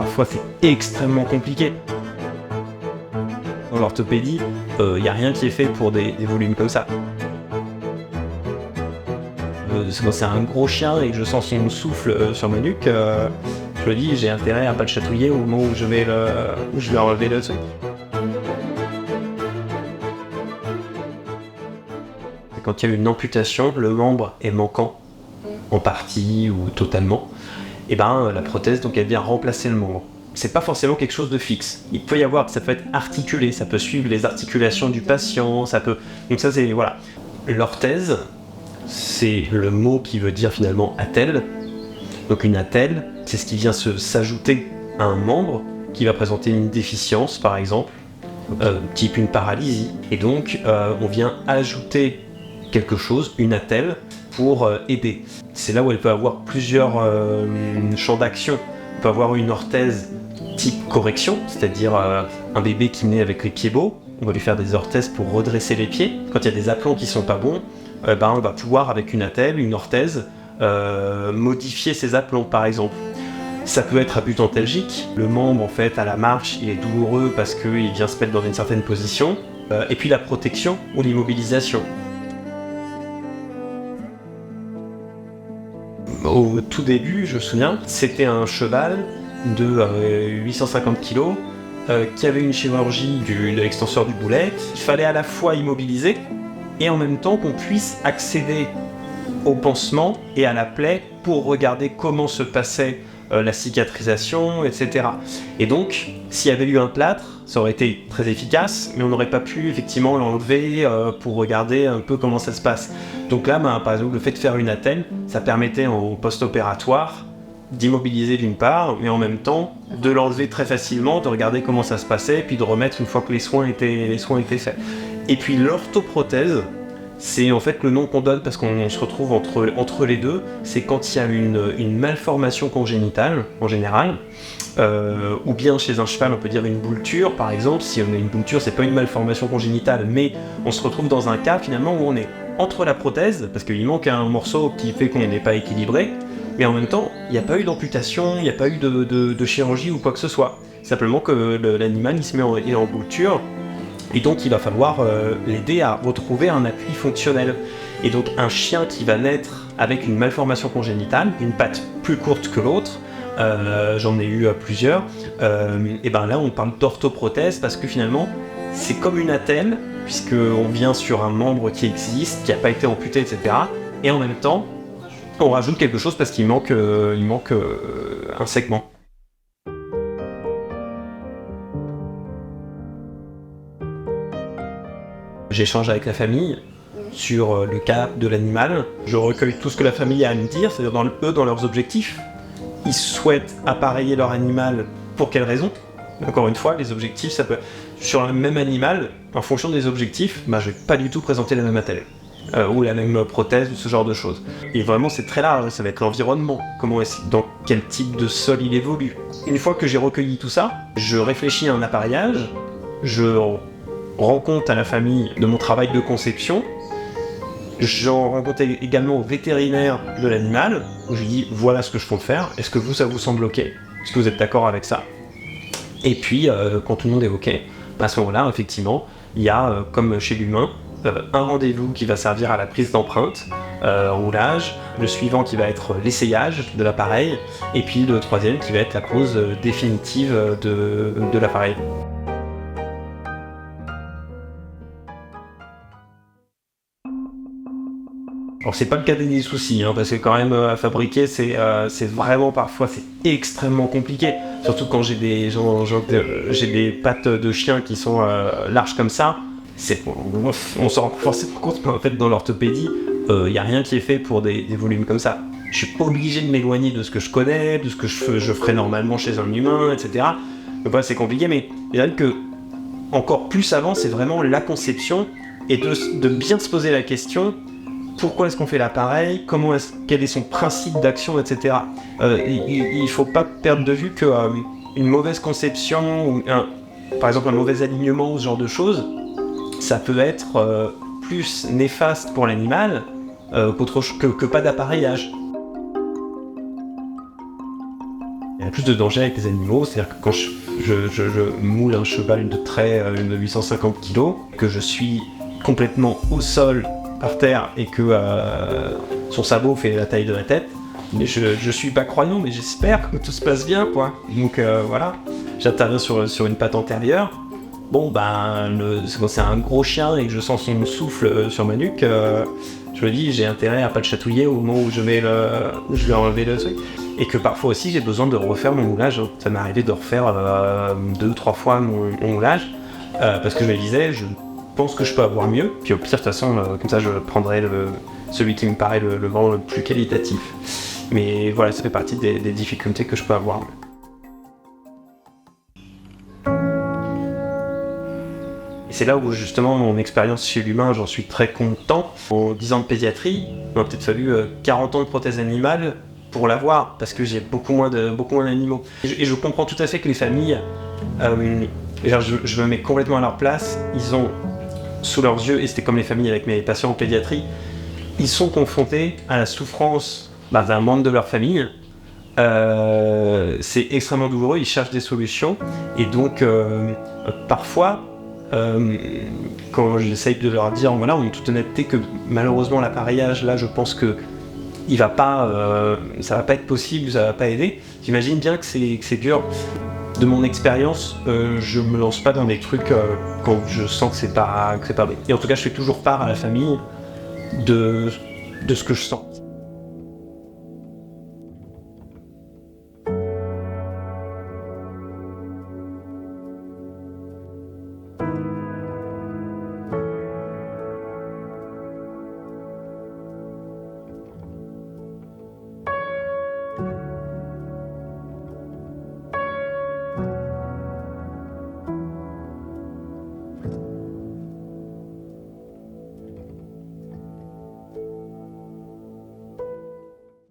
parfois c'est extrêmement compliqué. Dans l'orthopédie, il n'y a rien qui est fait pour des volumes comme ça. Quand c'est un gros chien et que je sens son souffle sur ma nuque, je me dis j'ai intérêt à pas le chatouiller au moment où je vais enlever le truc. Quand il y a une amputation, le membre est manquant, en partie ou totalement, et la prothèse donc elle vient remplacer le membre. C'est pas forcément quelque chose de fixe. Il peut y avoir, ça peut être articulé, ça peut suivre les articulations du patient, donc ça c'est voilà. L'orthèse, c'est le mot qui veut dire finalement attelle. Donc une attelle, c'est ce qui vient s'ajouter à un membre qui va présenter une déficience par exemple, type une paralysie. Et donc on vient ajouter quelque chose, une attelle, pour aider. C'est là où elle peut avoir plusieurs champs d'action. On peut avoir une orthèse type correction, c'est-à-dire un bébé qui naît avec les pieds beaux, on va lui faire des orthèses pour redresser les pieds. Quand il y a des aplombs qui sont pas bons, on va pouvoir avec une attelle, une orthèse, modifier ses aplombs par exemple. Ça peut être à but antalgique, le membre en fait à la marche il est douloureux parce qu'il vient se mettre dans une certaine position, et puis la protection ou l'immobilisation. Au tout début, je me souviens, c'était un cheval de 850 kg qui avait une chirurgie de l'extenseur du boulet. Il fallait à la fois immobiliser et en même temps qu'on puisse accéder au pansement et à la plaie pour regarder comment se passait la cicatrisation, etc. Et donc, s'il y avait eu un plâtre, ça aurait été très efficace, mais on n'aurait pas pu effectivement l'enlever pour regarder un peu comment ça se passe. Donc là, par exemple, le fait de faire une attelle, ça permettait au post-opératoire d'immobiliser d'une part, mais en même temps de l'enlever très facilement, de regarder comment ça se passait, puis de remettre une fois que les soins étaient faits. Et puis l'orthoprothèse, c'est en fait le nom qu'on donne parce qu'on se retrouve entre les deux, c'est quand il y a une malformation congénitale, en général, ou bien chez un cheval on peut dire une boulture par exemple. Si on a une boulture, c'est pas une malformation congénitale, mais on se retrouve dans un cas finalement où on est entre la prothèse, parce qu'il manque un morceau qui fait qu'on n'est pas équilibré, mais en même temps, il n'y a pas eu d'amputation, il n'y a pas eu de chirurgie ou quoi que ce soit. Simplement que l'animal il est en boulture, et donc il va falloir l'aider à retrouver un appui fonctionnel. Et donc un chien qui va naître avec une malformation congénitale, une patte plus courte que l'autre, j'en ai eu plusieurs, et là on parle d'orthoprothèse parce que finalement c'est comme une attelle, puisqu'on vient sur un membre qui existe, qui n'a pas été amputé, etc. Et en même temps, on rajoute quelque chose parce qu'il manque un segment. J'échange avec la famille sur le cas de l'animal. Je recueille tout ce que la famille a à me dire, c'est-à-dire dans leurs objectifs. Ils souhaitent appareiller leur animal pour quelles raisons ? Encore une fois, les objectifs, ça peut... Sur le même animal, en fonction des objectifs, je vais pas du tout présenter la même attelle. Ou la même prothèse, ou ce genre de choses. Et vraiment, c'est très large, ça va être l'environnement. Dans quel type de sol il évolue. Une fois que j'ai recueilli tout ça, je réfléchis à un appareillage, je rends compte à la famille de mon travail de conception, j'en rends compte également au vétérinaire de l'animal, où je lui dis voilà ce que je compte faire, est-ce que ça vous semble ok ? Est-ce que vous êtes d'accord avec ça ? Et puis, quand tout le monde est ok, à ce moment-là, effectivement, il y a, comme chez l'humain, un rendez-vous qui va servir à la prise d'empreinte, roulage, le suivant qui va être l'essayage de l'appareil, et puis le troisième qui va être la pose définitive de l'appareil. Alors c'est pas le cas des soucis, parce que quand même à fabriquer c'est vraiment parfois c'est extrêmement compliqué, surtout quand j'ai des pattes de chien qui sont larges comme ça. On s'en rend forcément compte, mais en fait dans l'orthopédie, il n'y a rien qui est fait pour des volumes comme ça. Je suis pas obligé de m'éloigner de ce que je connais, de ce que je ferais normalement chez un humain, etc. Donc c'est compliqué, mais il y a que encore plus avant, c'est vraiment la conception et de bien se poser la question. Pourquoi est-ce qu'on fait l'appareil ? Quel est son principe d'action, etc. Il ne faut pas perdre de vue qu'une mauvaise conception, ou par exemple un mauvais alignement ou ce genre de choses, ça peut être plus néfaste pour l'animal que pas d'appareillage. y a plus de danger avec les animaux, c'est-à-dire que quand je moule un cheval de trait, de 850 kg, que je suis complètement au sol, par terre, et que son sabot fait la taille de la tête, mais je suis pas croyant, mais j'espère que tout se passe bien, quoi. Donc voilà, j'interviens sur une patte antérieure. Bon, quand c'est un gros chien et que je sens son souffle sur ma nuque, je me dis, j'ai intérêt à pas le chatouiller au moment où je vais enlever le truc. Et que parfois aussi, j'ai besoin de refaire mon moulage. Ça m'est arrivé de refaire 2-3 fois mon moulage, parce que je me disais, je pense que je peux avoir mieux. Puis au pire, de toute façon, comme ça, je prendrai celui qui me paraît le vraiment le plus qualitatif. Mais voilà, ça fait partie des difficultés que je peux avoir. Et c'est là où justement mon expérience chez l'humain, j'en suis très content. En 10 ans de pédiatrie, il m'a peut-être fallu 40 ans de prothèse animale pour l'avoir, parce que j'ai beaucoup moins d'animaux. Et je comprends tout à fait que les familles, je me mets complètement à leur place, ils ont sous leurs yeux, et c'était comme les familles avec mes patients en pédiatrie, ils sont confrontés à la souffrance d'un membre de leur famille. C'est extrêmement douloureux, ils cherchent des solutions, et donc parfois, quand j'essaye de leur dire, voilà, en toute honnêteté, que malheureusement l'appareillage, là, je pense que ça va pas être possible, ça va pas aider. J'imagine bien que c'est dur. De mon expérience, je me lance pas dans des trucs quand je sens que c'est pas bien. Et en tout cas, je fais toujours part à la famille de ce que je sens.